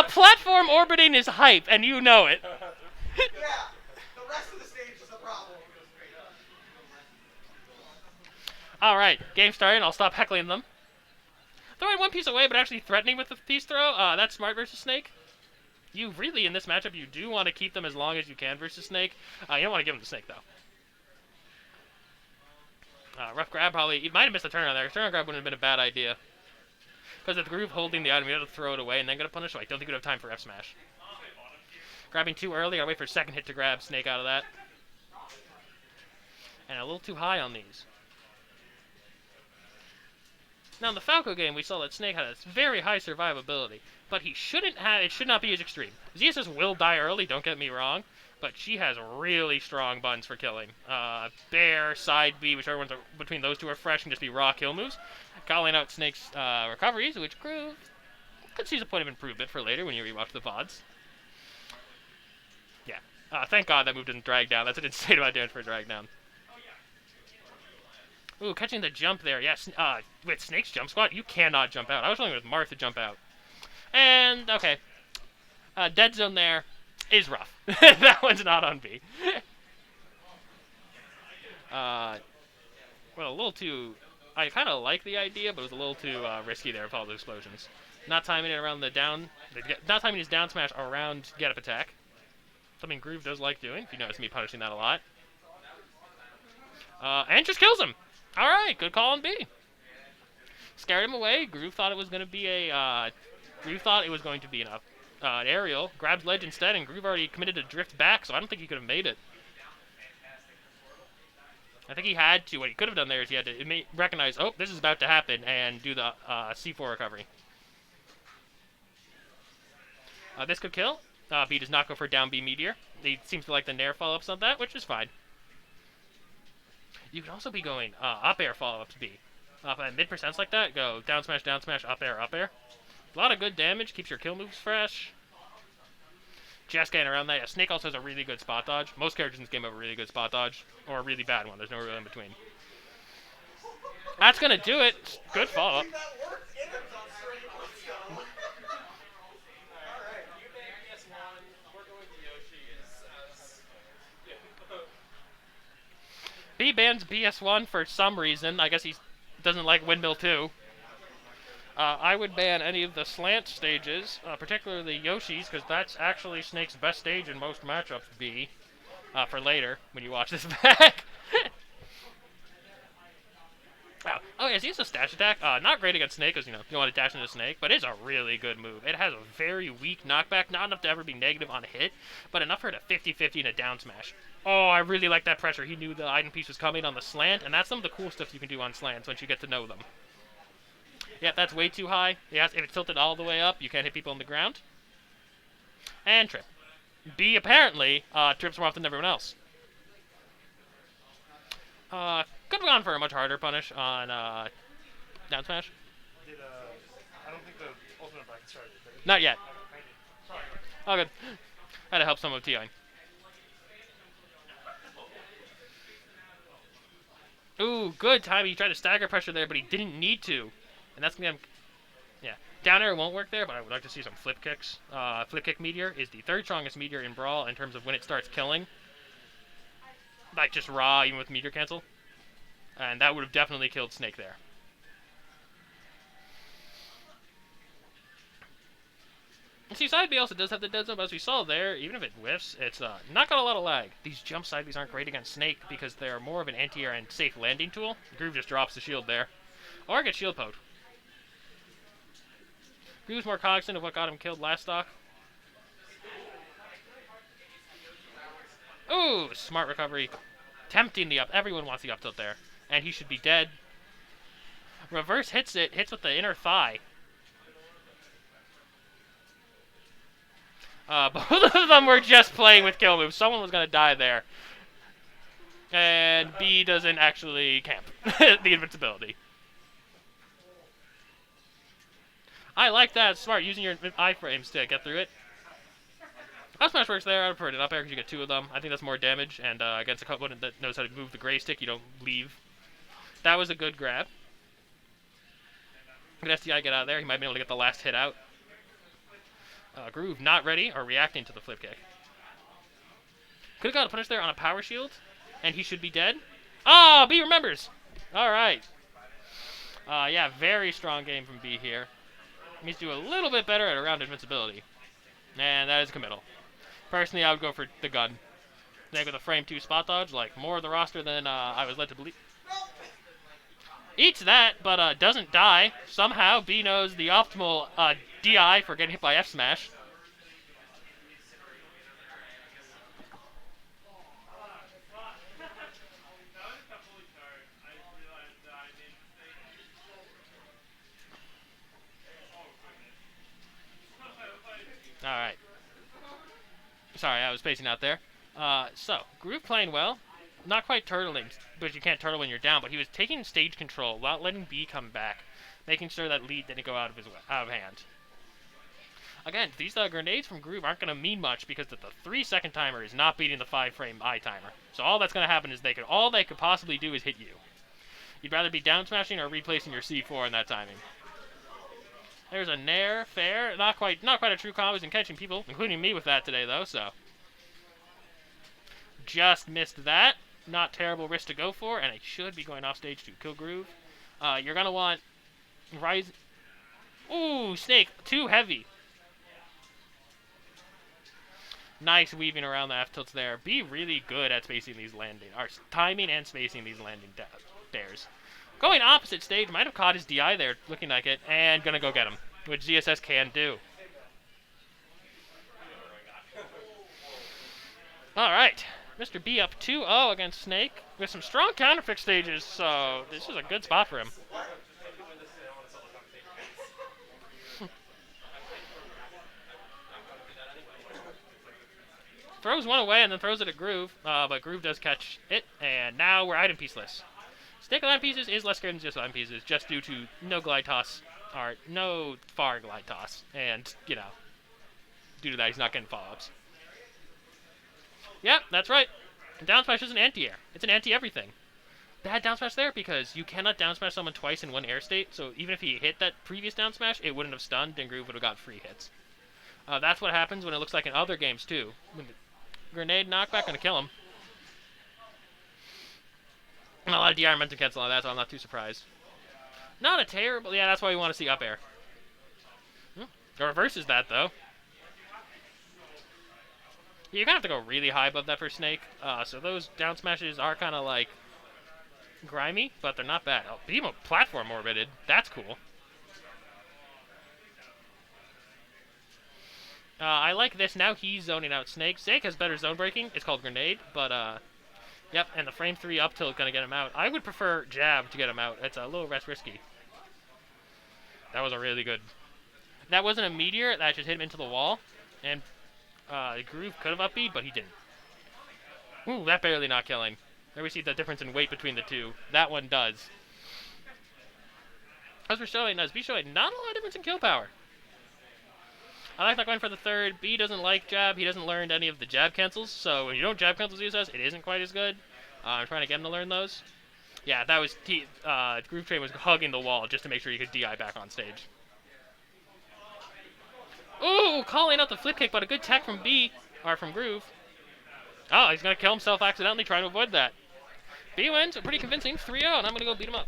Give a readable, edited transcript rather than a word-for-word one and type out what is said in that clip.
Platform orbiting is hype, and you know it. Yeah, the rest of the stage is the problem. Alright, game started. I'll stop heckling them. Throwing one piece away, but actually threatening with the piece throw. That's smart versus Snake. You really, in this matchup, you do want to keep them as long as you can versus Snake. You don't want to give them the Snake, though. Rough grab probably. You might have missed a turn on there. Turn on grab wouldn't have been a bad idea. Because with Gruv holding the item, you have to throw it away and then get a punish, so I don't think you would have time for F smash. Grabbing too early, gotta wait for a second hit to grab Snake out of that. And a little too high on these. Now in the Falco game, we saw that Snake had a very high survivability, but he shouldn't have. It should not be as extreme. ZSS will die early, don't get me wrong, but she has really strong buttons for killing. Bear, side B, whichever ones are between those two are fresh, can just be raw kill moves. Calling out Snake's recoveries, which Gruv could see as a point of improvement for later when you rewatch the VODs. Yeah. Thank God that move didn't drag down. That's an insane amount of damage for a drag down. Ooh, catching the jump there. Yes, with Snake's jump squat, you cannot jump out. I was only with Marth to jump out. And, okay. Dead zone there is rough. That one's not on B. Well, a little too... I kind of like the idea, but it was a little too risky there with all the explosions. Not timing it around the down... Not timing his down smash around get-up attack. Something Gruv does like doing, if you notice me punishing that a lot. And just kills him! Alright, good call on B. Scared him away. Gruv thought it was going to be a... Gruv thought it was going to be an aerial. Grabs ledge instead, and Gruv already committed to drift back, so I don't think he could have made it. I think he had to. What he could have done there is he had to recognize, oh, this is about to happen, and do the C4 recovery. This could kill. B does not go for down B meteor. He seems to like the nair follow-ups on that, which is fine. You could also be going up air follow-up to B. At mid percents like that, go down smash, up air, up air. A lot of good damage, keeps your kill moves fresh. Just getting around that. Yeah, Snake also has a really good spot dodge. Most characters in this game have a really good spot dodge, or a really bad one. There's no real in between. That's going to do it. Good follow-up. B bans BS1 for some reason. I guess he doesn't like Windmill 2. I would ban any of the slant stages, particularly Yoshi's, because that's actually Snake's best stage in most matchups, B, for later, when you watch this back. Oh, yeah, he's a stash attack. Not great against Snake, because, you don't want to dash into Snake, but it's a really good move. It has a very weak knockback, not enough to ever be negative on a hit, but enough for it to 50-50 in a down smash. Oh, I really like that pressure. He knew the item piece was coming on the slant, and that's some of the cool stuff you can do on slants once you get to know them. Yeah, that's way too high. Yes, if it's tilted all the way up, you can't hit people on the ground. And trip. B apparently trips more often than everyone else. Could have gone for a much harder punish on down smash. I don't think the ultimate bracket started. Not yet. Oh, good. Had to help some of TIing. Ooh, good timing. He tried to stagger pressure there, but he didn't need to. And that's going to be... Yeah. Down air won't work there, but I would like to see some flip kicks. Flip kick meteor is the third strongest meteor in Brawl in terms of when it starts killing. Like, just raw, even with meteor cancel. And that would have definitely killed Snake there. See, side B also does have the dead zone, but as we saw there, even if it whiffs, it's not got a lot of lag. These jump side Bs aren't great against Snake because they're more of an anti-air and safe landing tool. Gruv just drops the shield there. Or gets shield poked. Gruv's more cognizant of what got him killed last stock. Ooh, smart recovery. Tempting the up. Everyone wants the up tilt there. And he should be dead. Reverse hits it. Hits with the inner thigh. Both of them were just playing with kill moves. Someone was going to die there. And B doesn't actually camp the invincibility. I like that. It's smart, using your iframes to get through it. Up smash works there. I would prefer it up air because you get two of them. I think that's more damage, and against a opponent that knows how to move the gray stick, you don't leave. That was a good grab. Good SDI get out of there. He might be able to get the last hit out. Gruv not ready or reacting to the flip kick. Could have got a punish there on a power shield, and he should be dead. Oh, B remembers. All right. Yeah, very strong game from B here. He needs to do a little bit better at around invincibility. And that is committal. Personally, I would go for the gun. Snake with a frame 2 spot dodge, like more of the roster than I was led to believe. Eats that, but doesn't die. Somehow, B knows the optimal DI for getting hit by F smash. Alright. Sorry, I was spacing out there. So, Gruv playing well. Not quite turtling, because you can't turtle when you're down, but he was taking stage control while letting B come back, making sure that lead didn't go out of hand. Again, these grenades from Gruv aren't going to mean much because the 3-second timer is not beating the 5-frame I timer. So all that's going to happen is all they could possibly do is hit you. You'd rather be down smashing or replacing your C4 in that timing. There's a Nair, fair, not quite a true combo. He's been catching people, including me with that today though, so. Just missed that. Not terrible risk to go for, and I should be going off stage to kill Gruv. You're going to want Rise. Ooh, Snake, too heavy. Nice weaving around the F tilts there. Be really good at spacing these landing, or timing and spacing these landing dares. Going opposite stage, might have caught his DI there, looking like it, and gonna go get him, which ZSS can do. Alright, Mr. B up 2-0 against Snake, with some strong counterpick stages, so this is a good spot for him. Throws one away and then throws it at Gruv, but Gruv does catch it, and now we're item pieceless. Snake item pieces is less scary than just item pieces, just due to no glide toss, or no far glide toss, and, you know, due to that he's not getting follow-ups. Yep, that's right. Down smash is an anti-air. It's an anti-everything. Bad down smash there because you cannot down smash someone twice in one air state, so even if he hit that previous down smash, it wouldn't have stunned, and Gruv would have got free hits. That's what happens when it looks like in other games, too. When the grenade knockback gonna kill him. And a lot of DI momentum cancel on that, so I'm not too surprised. Not a terrible... Yeah, that's why we want to see up air. It reverses that, though. You're gonna have to go really high above that for Snake. So those down smashes are kind of like grimy, but they're not bad. Oh, beam of platform orbited. That's cool. I like this. Now he's zoning out Snake. Snake has better zone breaking. It's called grenade, but yep. And the frame 3 up tilt is gonna get him out. I would prefer jab to get him out. It's a little less risky. That was a really good. That wasn't a meteor. That just hit him into the wall, and Gruv could have up B, but he didn't. Ooh, that barely not killing. There we see the difference in weight between the two. That one does. As we're showing, as B showing, not a lot of difference in kill power. I like not going for the third. B doesn't like jab. He doesn't learn any of the jab cancels, so when you don't jab cancel ZSS, it isn't quite as good. I'm trying to get him to learn those. Yeah, that was Groove Train was hugging the wall just to make sure you could DI back on stage. Ooh, calling out the flip kick, but a good tech from B, or from Gruv. Oh, he's going to kill himself accidentally trying to avoid that. B wins, pretty convincing, 3-0, and I'm going to go beat him up.